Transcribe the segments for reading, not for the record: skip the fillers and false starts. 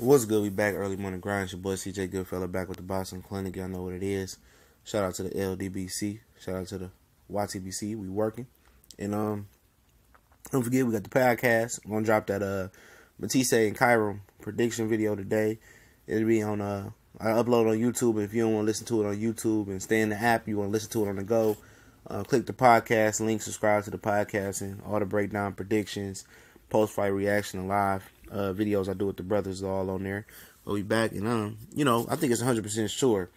What's good? We back early morning grind. It's your boy CJ Goodfella back with the Boston Clinic. Y'all know what it is. Shout out to the LDBC. Shout out to the YTBC. We working. And don't forget we got the podcast. I'm gonna drop that Matisse and Cairo prediction video today. It'll be on I upload on YouTube. If you don't want to listen to it on YouTube and stay in the app, you want to listen to it on the go. Click the podcast link, subscribe to the podcast, and all the breakdown predictions, post-fight reaction, and live videos I do with the brothers are all on there. We'll be back, and I think it's 100% sure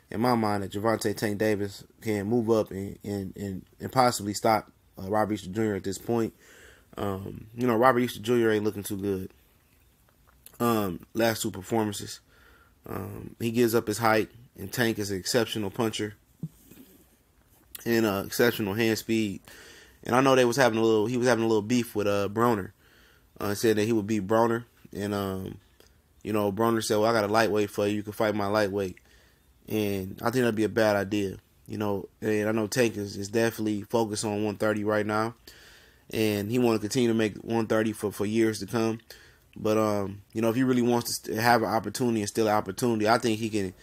in my mind that Gervonta Tank Davis can move up and possibly stop Robert Easter Jr. at this point. Robert Easter Jr. ain't looking too good. Last two performances, he gives up his height, and Tank is an exceptional puncher and exceptional hand speed. And I know he was having a little beef with Broner. Said that he would beat Broner, and Broner said, "Well, I got a lightweight for you. You can fight my lightweight." And I think that'd be a bad idea. And I know Tank is definitely focused on 130 right now, and he want to continue to make 130 for years to come. But if he really wants to have an opportunity and still an opportunity, I think he can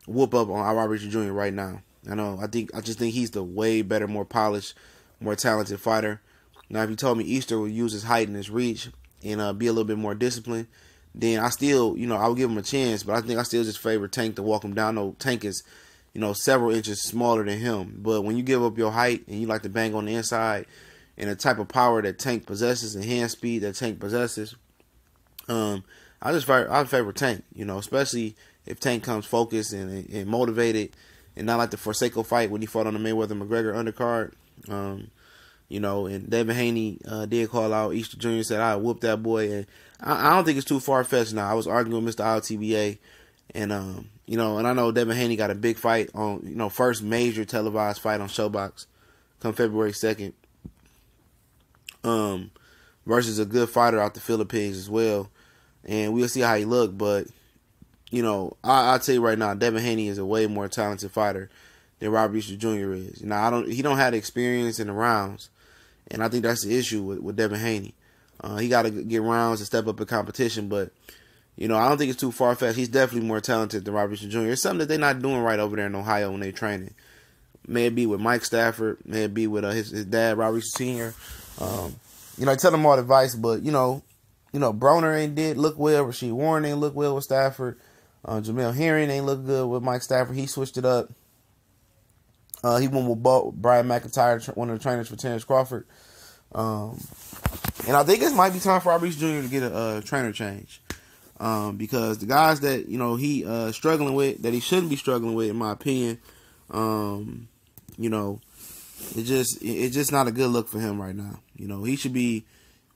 whoop up on Robert Easter Jr. right now. I just think he's the way better, more polished, more talented fighter. Now, if you told me Easter would use his height and his reach and be a little bit more disciplined, then I still, I would give him a chance. But I think I still just favor Tank to walk him down. No, Tank is, several inches smaller than him. But when you give up your height and you like to bang on the inside and the type of power that Tank possesses and hand speed that Tank possesses, I favor Tank. Especially if Tank comes focused and motivated and not like the Forsaco fight when he fought on the Mayweather-McGregor undercard. And Devin Haney did call out Easter Jr. said, "I whooped that boy." And I don't think it's too far-fetched now. I was arguing with Mr. LTBA, and and I know Devin Haney got a big fight on, first major televised fight on Showbox come February 2nd, versus a good fighter out the Philippines as well. And we'll see how he look, but I'll tell you right now, Devin Haney is a way more talented fighter than Robert Easter Jr. is. He don't have the experience in the rounds. And I think that's the issue with Devin Haney. He got to get rounds and step up in competition. But, I don't think it's too far-fetched. He's definitely more talented than Robert Easter Jr. It's something that they're not doing right over there in Ohio when they're training. May it be with Mike Stafford. May it be with his dad, Robert Easter Sr. I tell them all advice, but, Broner ain't did look well. Rasheed Warren ain't look well with Stafford. Jamel Herring ain't look good with Mike Stafford. He switched it up. He went with Brian McIntyre, one of the trainers for Terrence Crawford. And I think it might be time for Robert Easter Jr. to get a trainer change. Because the guys that, he struggling with, that he shouldn't be struggling with, in my opinion, it's just not a good look for him right now. He should be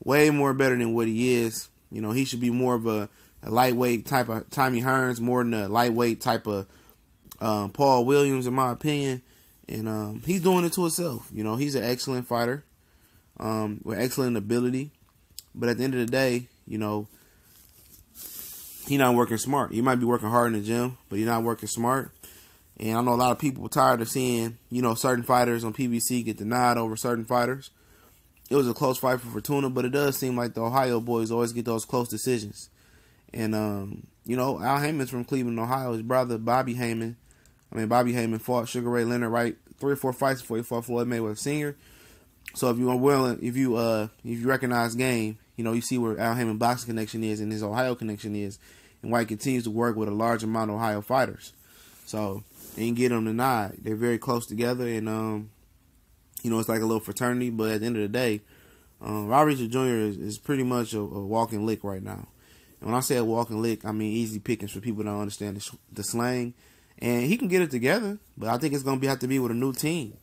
way more better than what he is. He should be more of a lightweight type of Tommy Hearns, more than a lightweight type of Paul Williams, in my opinion. And he's doing it to himself. He's an excellent fighter with excellent ability. But at the end of the day, he's not working smart. He might be working hard in the gym, but he's not working smart. And I know a lot of people are tired of seeing, certain fighters on PBC get denied over certain fighters. It was a close fight for Fortuna, but it does seem like the Ohio boys always get those close decisions. And, Al Heyman's from Cleveland, Ohio. His brother, Bobby Heyman fought Sugar Ray Leonard 3 or 4 fights before he fought Floyd Mayweather Sr. So if you are willing, if you recognize game, you see where Al Heyman boxing connection is and his Ohio connection is, and why he continues to work with a large amount of Ohio fighters. So they didn't get them denied. They're very close together, and it's like a little fraternity. But at the end of the day, Robert Easter Jr. is pretty much a walking lick right now. And when I say a walking lick, I mean easy pickings for people that don't understand the slang. And he can get it together, but I think it's going to have to be with a new team.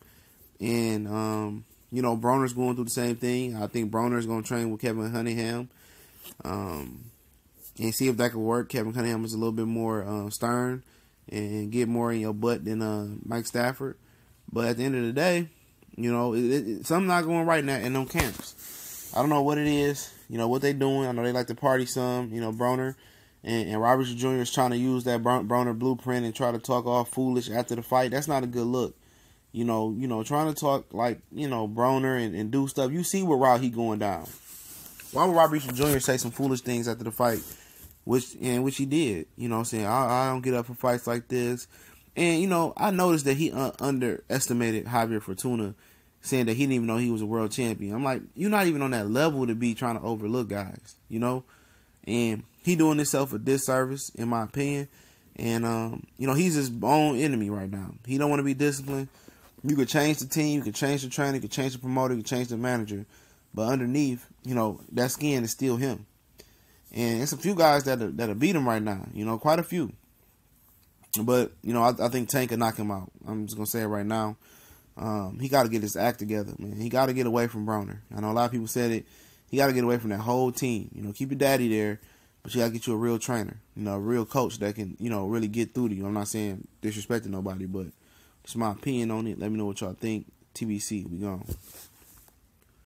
And, Broner's going through the same thing. I think Broner's going to train with Kevin Cunningham and see if that could work. Kevin Cunningham is a little bit more stern and get more in your butt than Mike Stafford. But at the end of the day, something's not going right now in them camps. I don't know what it is, what they doing. I know they like to party some, Broner. And Robert Easter Jr. is trying to use that Broner blueprint and try to talk all foolish after the fight. That's not a good look. Trying to talk like, Broner and do stuff. You see what route he going down. Why would Robert Easter Jr. say some foolish things after the fight which he did. You know what I'm saying? I don't get up for fights like this. And, you know, I noticed that he underestimated Javier Fortuna, saying that he didn't even know he was a world champion. I'm like, you're not even on that level to be trying to overlook guys, you know? And he doing himself a disservice, in my opinion. And, you know, he's his own enemy right now. He don't want to be disciplined. You could change the team, you could change the trainer, you could change the promoter, you could change the manager. But underneath, you know, that skin is still him. And it's a few guys that'll beat him right now, you know, quite a few. But, you know, I think Tank can knock him out. I'm just going to say it right now. He got to get his act together, man. He got to get away from Broner. I know a lot of people said it. He got to get away from that whole team. You know, keep your daddy there, but you got to get you a real trainer, you know, a real coach that can, you know, really get through to you. I'm not saying disrespecting nobody, but it's my opinion on it. Let me know what y'all think. TBC, we gone.